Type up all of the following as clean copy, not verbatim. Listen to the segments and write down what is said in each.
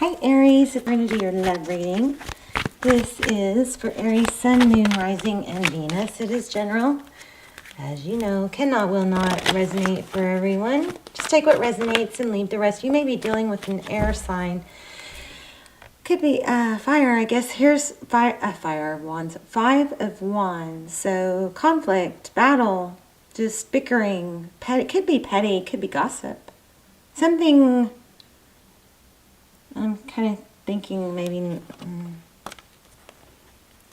Hi Aries, we're going to do your love reading. This is for Aries, Sun, Moon, Rising, and Venus. It is general. As you know, cannot, will not resonate for everyone. Just take what resonates and leave the rest. You may be dealing with an air sign. Could be fire, I guess. Here's fire of wands. 5 of wands. So conflict, battle, just bickering. It could be petty, it could be gossip. Something, I'm kind of thinking maybe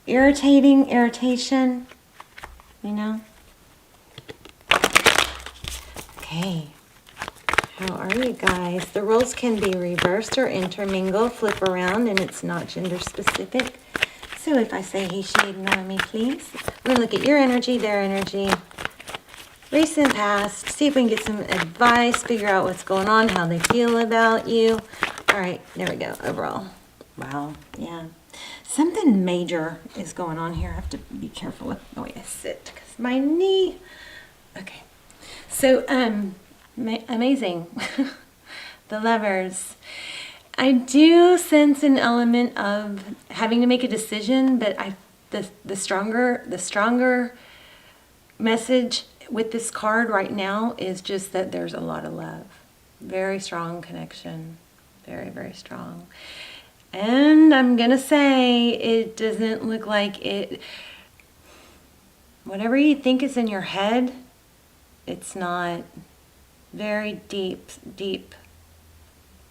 irritation, you know? Okay. How are you guys? The roles can be reversed or intermingle, flip around, and it's not gender specific. So if I say he, she, ignore me, please. We're going to look at your energy, their energy, recent past, see if we can get some advice, figure out what's going on, how they feel about you. All right, there we go, overall. Wow, yeah. Something major is going on here. I have to be careful with the way I sit because my knee. Okay, so amazing. The Lovers. I do sense an element of having to make a decision, but the stronger message with this card right now is just that there's a lot of love. Very strong connection. Very, very strong. And I'm going to say it doesn't look like it. Whatever you think is in your head, it's not. Very deep, deep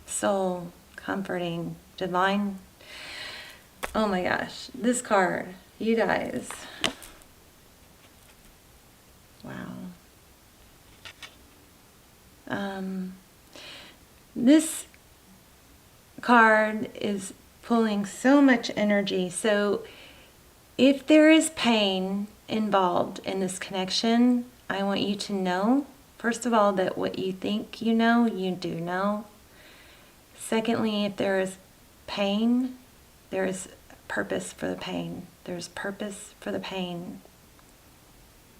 soul, comforting, divine. Oh my gosh, this card, you guys. Wow. This card is pulling so much energy. So if there is pain involved in this connection, I want you to know, first of all, that what you think you know, you do know. Secondly, if there is pain, there is purpose for the pain. There's purpose for the pain.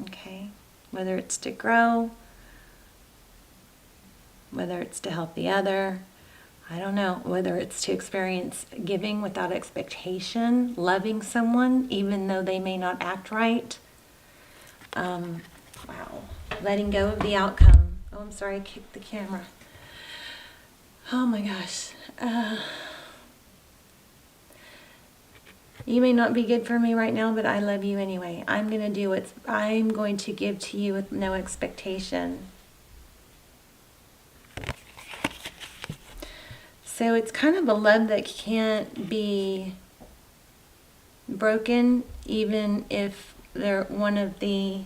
Okay? Whether it's to grow, whether it's to help the other, I don't know, whether it's to experience giving without expectation, loving someone even though they may not act right. Wow. Letting go of the outcome. Oh, I'm sorry, I kicked the camera. Oh my gosh. You may not be good for me right now, but I love you anyway. I'm going to do what I'm going to give to you with no expectation. So it's kind of a love that can't be broken, even if they're one of the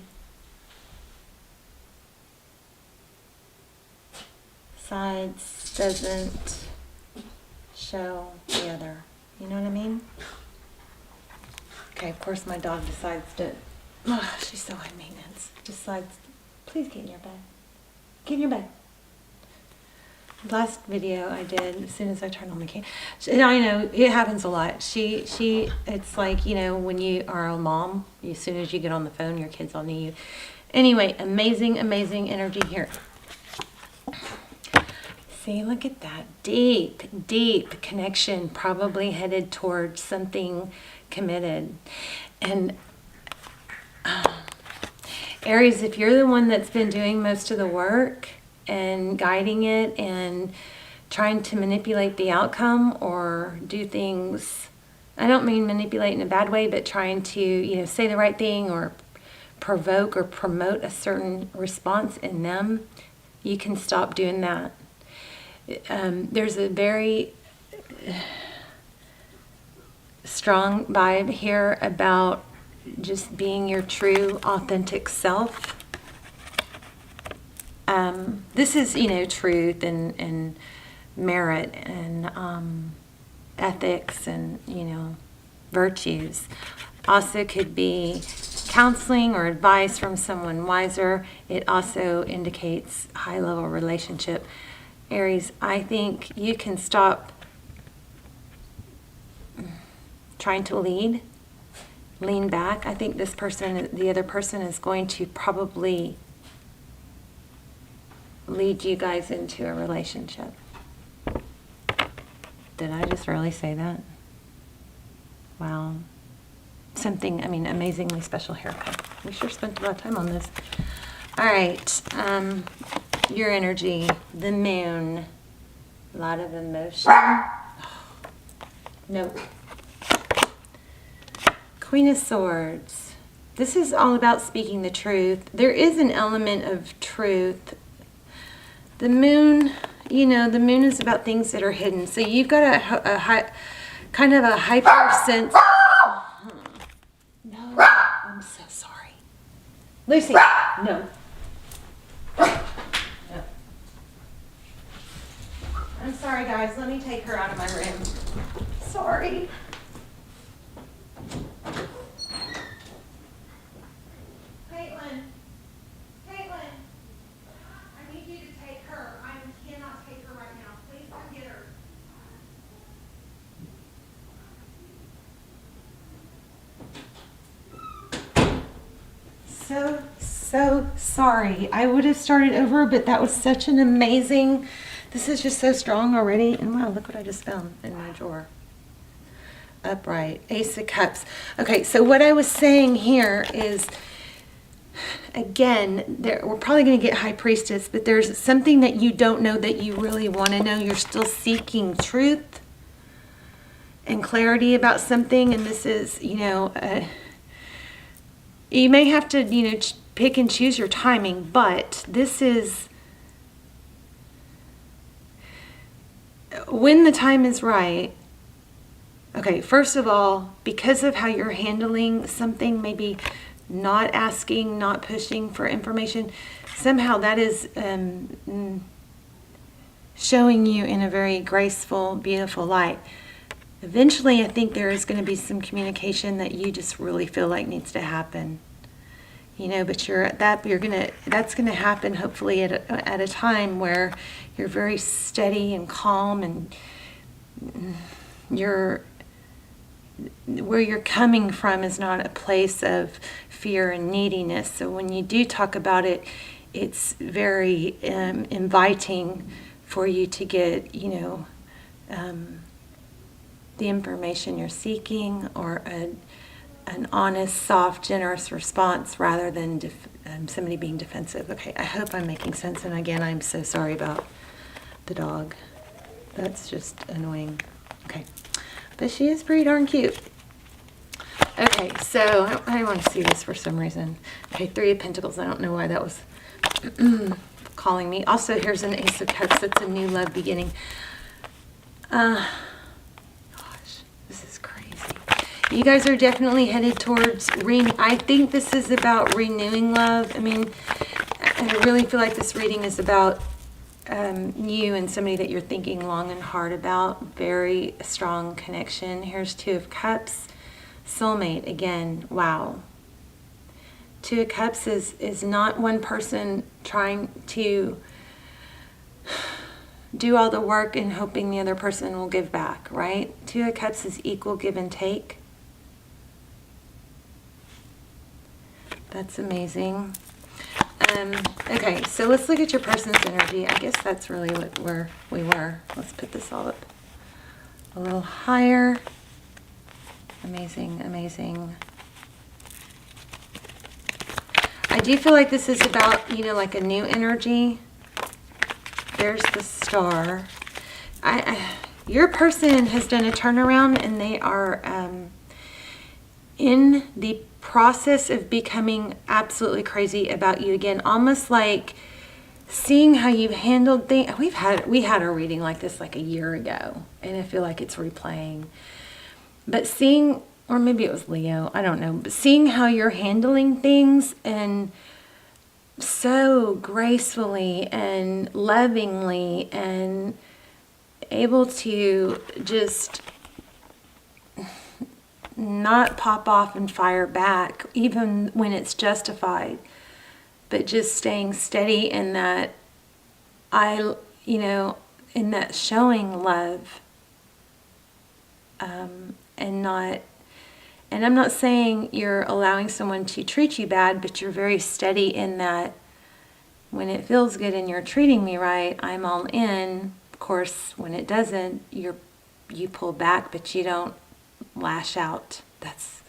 sides doesn't show the other. You know what I mean? Okay, of course my dog decides to, oh, she's so high maintenance, decides, please get in your bed. Get in your bed. Last video I did, as soon as I turned on the camera, and I know it happens a lot. It's like, you know, when you are a mom, as soon as you get on the phone, your kids all need you. Anyway, amazing, amazing energy here. See, look at that. Deep, deep connection, probably headed towards something committed. And Aries, if you're the one that's been doing most of the work and guiding it and trying to manipulate the outcome or do things, I don't mean manipulate in a bad way, but trying to, you know, say the right thing or provoke or promote a certain response in them, you can stop doing that. There's a very strong vibe here about just being your true, authentic self. This is, you know, truth and merit and ethics and, you know, virtues. Also could be counseling or advice from someone wiser. It also indicates high-level relationship. Aries, I think you can stop trying to lean back. I think this person, the other person, is going to probably lead you guys into a relationship. Did I just really say that? Wow. Something, I mean, amazingly special haircut. We sure spent a lot of time on this. All right. Your energy, the moon. A lot of emotion. Nope. Queen of Swords. This is all about speaking the truth. There is an element of truth. The moon, you know, the moon is about things that are hidden. So you've got a kind of a hyper sense. No, I'm so sorry. Lucy, no. I'm sorry, guys. Let me take her out of my room. Sorry. Caitlin, I need you to take her. I cannot take her right now. Please come get her. So sorry. I would have started over, but that was such an amazing... This is just so strong already. And wow, look what I just found in my drawer. Upright. Ace of Cups. Okay, so what I was saying here is, again, we're probably going to get High Priestess, but there's something that you don't know that you really want to know. You're still seeking truth and clarity about something. And this is, you know, you may have to, you know, pick and choose your timing, but this is... when the time is right. Okay, first of all, because of how you're handling something, maybe not asking, not pushing for information, somehow that is showing you in a very graceful, beautiful light. Eventually, I think there is going to be some communication that you just really feel like needs to happen. You know, but that's gonna happen hopefully at a time where you're very steady and calm, and where you're coming from is not a place of fear and neediness. So when you do talk about it, it's very inviting for you to get, you know, the information you're seeking, or an honest, soft, generous response rather than somebody being defensive. Okay, I hope I'm making sense. And again, I'm so sorry about the dog. That's just annoying. Okay, but she is pretty darn cute. Okay, so I want to see this for some reason. Okay, Three of Pentacles. I don't know why that was calling me. Also, here's an Ace of Cups. That's a new love beginning. Gosh, this is crazy. You guys are definitely headed towards I think this is about renewing love. I mean, I really feel like this reading is about you and somebody that you're thinking long and hard about. Very strong connection. Here's Two of Cups. Soulmate again. Wow. Two of Cups is not one person trying to do all the work and hoping the other person will give back, right? Two of Cups is equal give and take. That's amazing. Okay, so let's look at your person's energy. I guess that's really where we were. Let's put this all up a little higher. Amazing, amazing. I do feel like this is about, you know, like a new energy. There's the Star. Your person has done a turnaround, and they are in the process of becoming absolutely crazy about you again. Almost like seeing how you've handled things. We had a reading like this like a year ago, and I feel like it's replaying. But seeing, or maybe it was Leo, I don't know, but seeing how you're handling things, and so gracefully and lovingly, and able to just not pop off and fire back even when it's justified, but just staying steady in that in that showing love, and I'm not saying you're allowing someone to treat you bad, but you're very steady in that when it feels good and you're treating me right, I'm all in. Of course, when it doesn't, you're you pull back, but you don't lash out.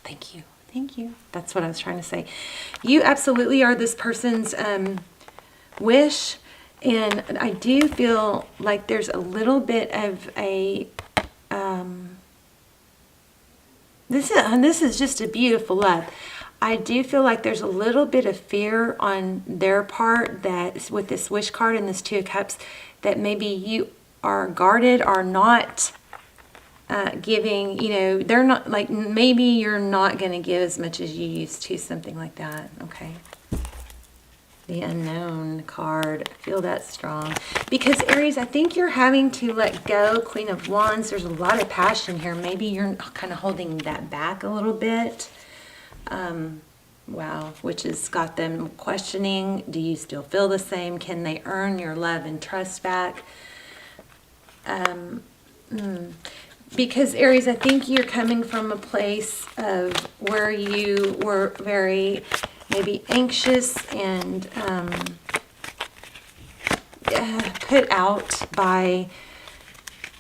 Thank you. Thank you. That's what I was trying to say. You absolutely are this person's wish. And I do feel like there's a little bit of a, this is just a beautiful love. I do feel like there's a little bit of fear on their part that with this wish card and this Two of Cups, that maybe you are guarded or not giving, they're not, like, maybe you're not going to give as much as you used to, something like that, okay? The Unknown card, I feel that strong. Because Aries, I think you're having to let go. Queen of Wands, there's a lot of passion here. Maybe you're kind of holding that back a little bit. Wow, which has got them questioning, do you still feel the same? Can they earn your love and trust back? Because Aries, I think you're coming from a place of where you were very maybe anxious and put out by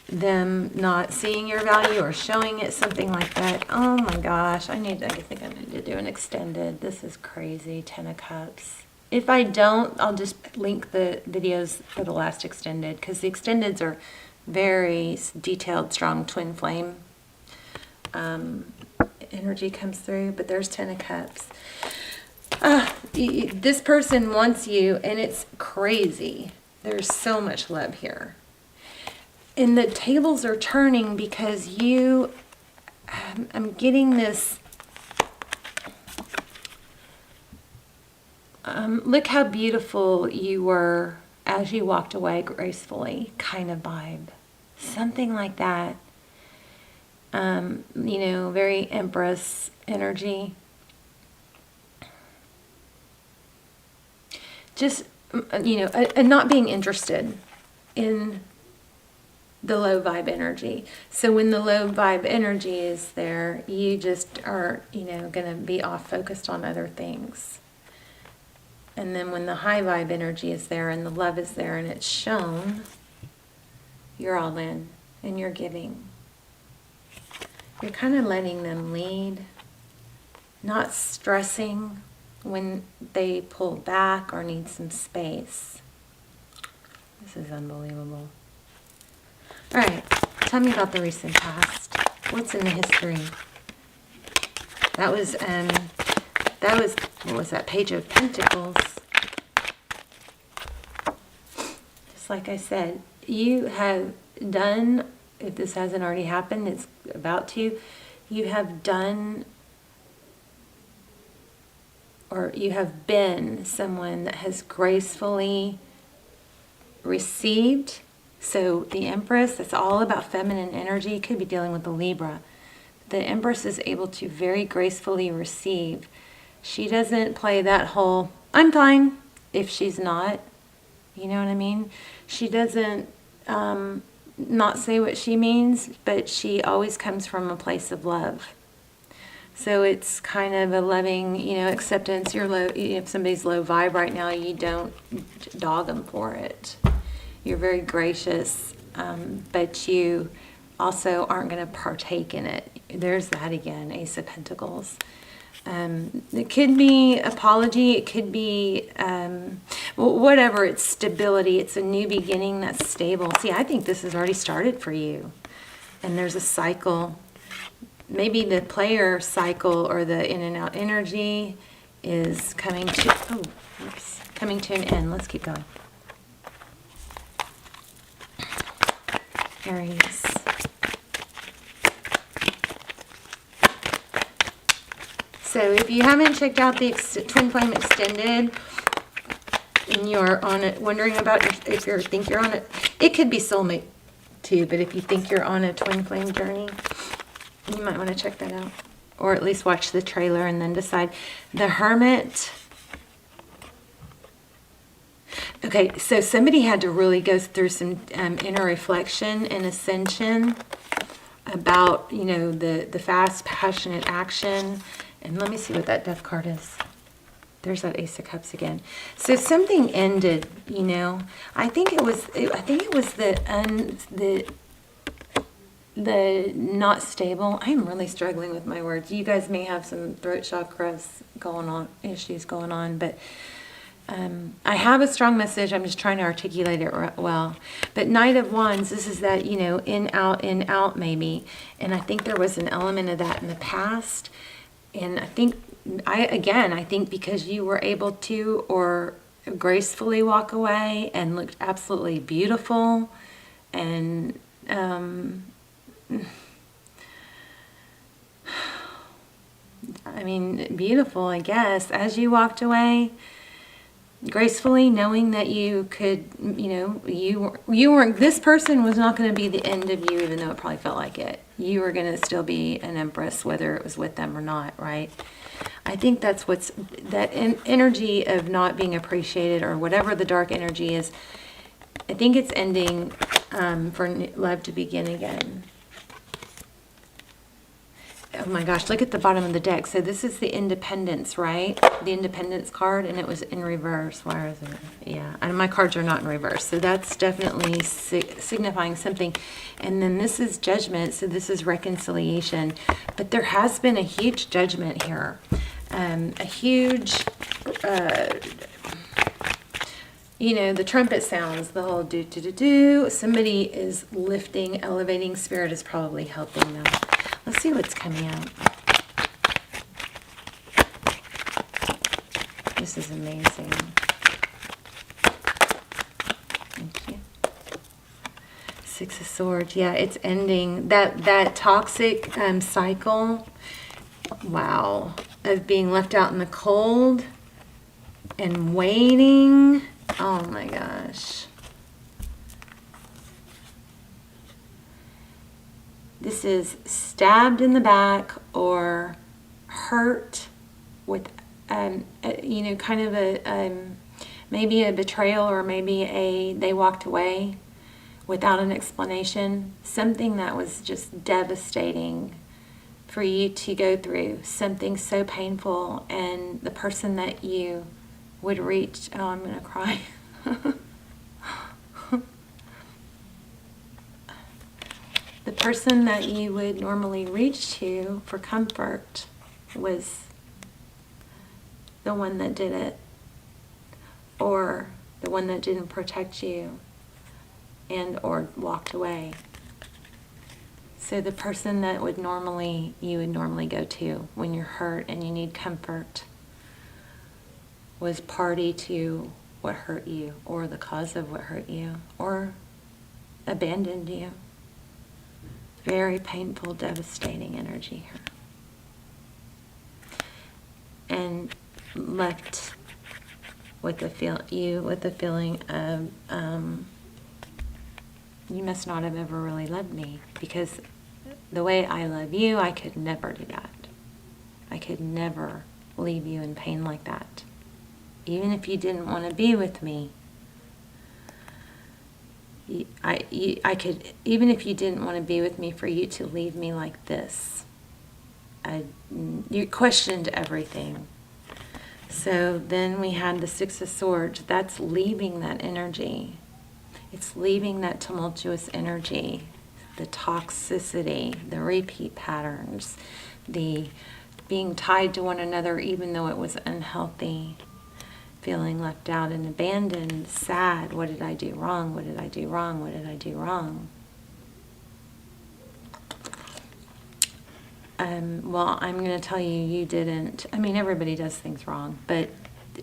them not seeing your value or showing it, something like that. Oh my gosh, I think I need to do an extended. This is crazy. 10 of Cups. If I don't, I'll just link the videos for the last extended, because the extendeds are very detailed, strong twin flame energy comes through. But there's 10 of Cups. This person wants you, and it's crazy. There's so much love here. And the tables are turning because you, I'm getting this, look how beautiful you were as you walked away gracefully, kind of vibe. Something like that. Very Empress energy. Just, and not being interested in the low vibe energy. So when the low vibe energy is there, you just are, going to be off focused on other things. And then when the high vibe energy is there and the love is there and it's shown, you're all in and you're giving. You're kind of letting them lead, not stressing when they pull back or need some space. This is unbelievable. All right, tell me about the recent past. What's in the history? That was, what was that? Page of Pentacles. Just like I said, you have done, if this hasn't already happened, it's about to, you have done, or you have been someone that has gracefully received. So the Empress, that's all about feminine energy. You could be dealing with the Libra. The Empress is able to very gracefully receive. She doesn't play that whole, I'm fine, if she's not. You know what I mean? She doesn't not say what she means, but she always comes from a place of love. So it's kind of a loving, acceptance. You're low. If somebody's low vibe right now, you don't dog them for it. You're very gracious, but you also aren't going to partake in it. There's that again, Ace of Pentacles. It could be apology. It could be whatever. It's stability. It's a new beginning that's stable. See, I think this has already started for you. And there's a cycle. Maybe the player cycle or the in and out energy is coming to, coming to an end. Let's keep going. Aries. So if you haven't checked out the Twin Flame Extended and you're on it, wondering about if you think you're on it, it could be soulmate too, but if you think you're on a Twin Flame journey, you might want to check that out. Or at least watch the trailer and then decide. The Hermit. Okay, so somebody had to really go through some inner reflection and ascension about, the fast, passionate action. And let me see what that Death card is. There's that Ace of Cups again. So something ended, I think it was the the not stable. I'm really struggling with my words. You guys may have some throat chakras going on, issues going on, but I have a strong message. I'm just trying to articulate it well. But Knight of Wands, this is that, you know, in, out maybe. And I think there was an element of that in the past. And I think, I think because you were able to or gracefully walk away and looked absolutely beautiful and I mean, beautiful, I guess, as you walked away, gracefully, knowing that you could, you know, you weren't, this person was not going to be the end of you, even though it probably felt like it. You were going to still be an empress, whether it was with them or not, right? I think that's what's, that energy of not being appreciated or whatever the dark energy is, I think it's ending for love to begin again. Oh my gosh, look at the bottom of the deck. So this is the Independence, right? The Independence card, and it was in reverse. Why is it? Yeah, and my cards are not in reverse. So that's definitely signifying something. And then this is Judgment, so this is reconciliation. But there has been a huge judgment here. A huge, you know, the trumpet sounds, the whole do-do-do-do. Somebody is lifting, elevating. Spirit is probably helping them. Let's see what's coming out. This is amazing. Thank you. Six of Swords. Yeah, it's ending. That toxic cycle, wow, of being left out in the cold and waiting. Oh my gosh. This is stabbed in the back or hurt with, you know, kind of a, maybe a betrayal or maybe they walked away without an explanation. Something that was just devastating for you to go through. Something so painful, and the person that you would reach, oh, I'm going to cry. The person that you would normally reach to for comfort was the one that did it, or the one that didn't protect you and or walked away. So the person that you would normally go to when you're hurt and you need comfort was party to what hurt you, or the cause of what hurt you, or abandoned you. Very painful, devastating energy here. And left with the feeling of you must not have ever really loved me, because the way I love you, I could never do that. I could never leave you in pain like that. Even if you didn't want to be with me, I could, even if you didn't want to be with me, for you to leave me like this. You questioned everything. So then we had the Six of Swords. That's leaving that energy. It's leaving that tumultuous energy, the toxicity, the repeat patterns, the being tied to one another even though it was unhealthy. Feeling left out and abandoned, sad. What did I do wrong? What did I do wrong? What did I do wrong? Well, I'm going to tell you, you didn't. I mean, everybody does things wrong, but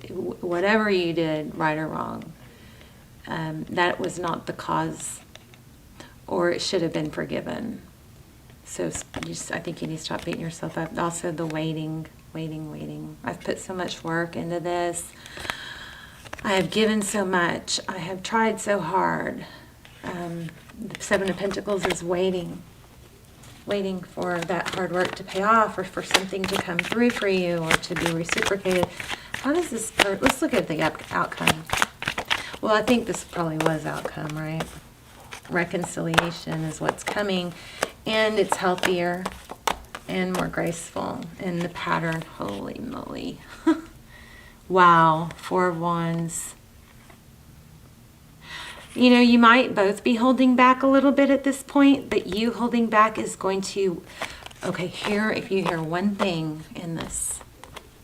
whatever you did, right or wrong, that was not the cause, or it should have been forgiven. So I think you need to stop beating yourself up. Also, the waiting. I've put so much work into this. I have given so much. I have tried so hard. The Seven of Pentacles is waiting for that hard work to pay off, or for something to come through for you, or to be reciprocated. How does this let's look at the outcome. Well, I think this probably was outcome, right? Reconciliation is what's coming, and it's healthier and more graceful. And the pattern, holy moly. Wow, Four of Wands. You know, you might both be holding back a little bit at this point, but you holding back is going to, okay, here, if you hear one thing in this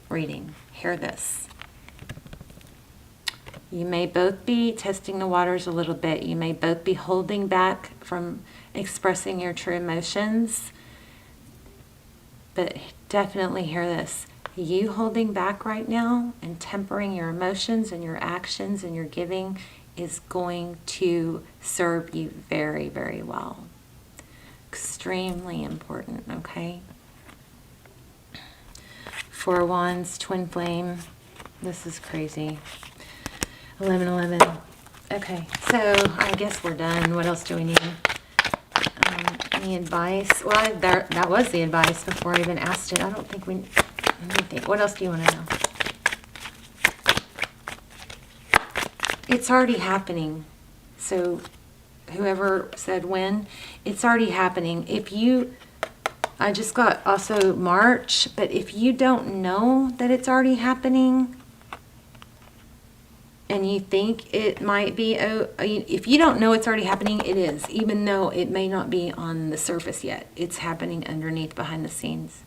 reading, hear this. You may both be testing the waters a little bit. You may both be holding back from expressing your true emotions. But definitely hear this. You holding back right now and tempering your emotions and your actions and your giving is going to serve you very, very well. Extremely important, okay? Four of Wands, Twin Flame. This is crazy. 1111. Okay, so I guess we're done. What else do we need? Any advice? Well, that was the advice before I even asked it. I don't think we... Let me think. What else do you want to know? It's already happening. So whoever said when, it's already happening. If you... I just got also March, but if you don't know that it's already happening... and you think it might be, if you don't know it's already happening, it is, even though it may not be on the surface yet. It's happening underneath, behind the scenes.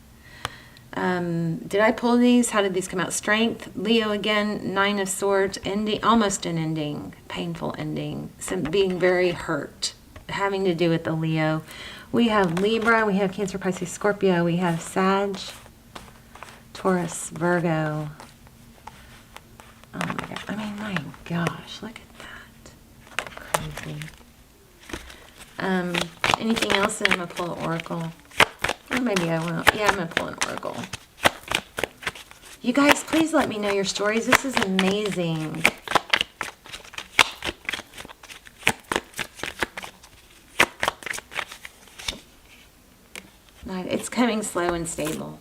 Did I pull these? How did these come out? Strength, Leo again, Nine of Swords, ending, almost an ending, painful ending, some being very hurt, having to do with the Leo. We have Libra, we have Cancer, Pisces, Scorpio, we have Sag, Taurus, Virgo. Oh my God. I mean, my gosh, look at that. Crazy. Anything else? And I'm going to pull an oracle. Or maybe I won't. Yeah, I'm going to pull an oracle. You guys, please let me know your stories. This is amazing. It's coming slow and stable.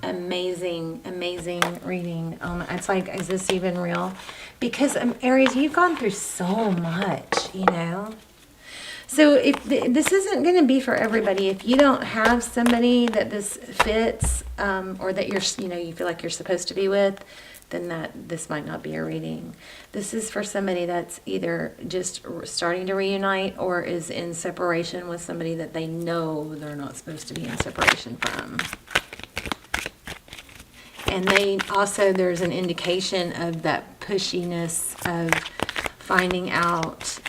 Amazing, amazing reading. It's like, is this even real? Because Aries, you've gone through so much, you know. So if this isn't going to be for everybody, if you don't have somebody that this fits, or that you feel like you're supposed to be with, then this might not be a reading. This is for somebody that's either just starting to reunite or is in separation with somebody that they know they're not supposed to be in separation from. And there's an indication of that pushiness of finding out,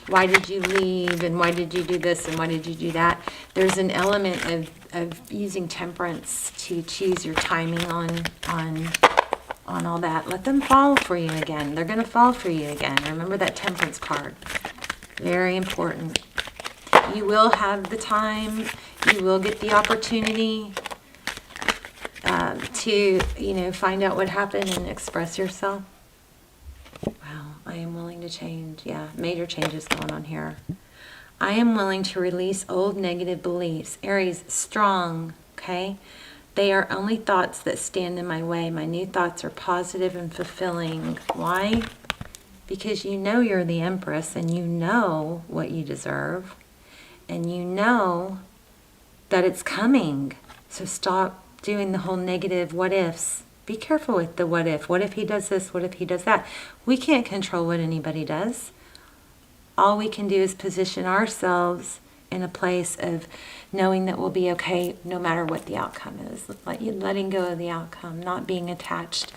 why did you leave and why did you do this and why did you do that? There's an element of using temperance to choose your timing on all that. Let them fall for you again. They're going to fall for you again. Remember that temperance card. Very important. You will have the time. You will get the opportunity to, find out what happened and express yourself. Wow, I am willing to change. Yeah, major changes going on here. I am willing to release old negative beliefs. Aries, strong, okay? They are only thoughts that stand in my way. My new thoughts are positive and fulfilling. Why? Because you know you're the Empress and you know what you deserve. And you know that it's coming. So stop doing the whole negative what ifs. Be careful with the what if. What if he does this? What if he does that? We can't control what anybody does. All we can do is position ourselves in a place of knowing that we'll be okay no matter what the outcome is. Letting go of the outcome, not being attached,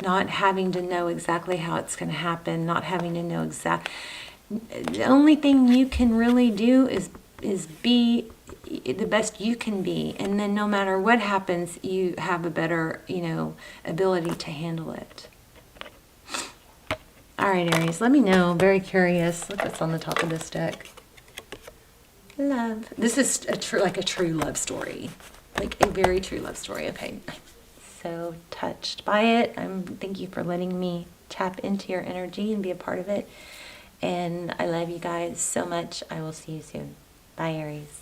not having to know exactly how it's going to happen, not having to know the only thing you can really do is be the best you can be, and then no matter what happens, you have a better, ability to handle it. All right, Aries, let me know. Very curious. Look what's on the top of this deck. Love. This is a true love story, like a very true love story. Okay, so touched by it. Thank you for letting me tap into your energy and be a part of it. And I love you guys so much. I will see you soon. Bye, Aries.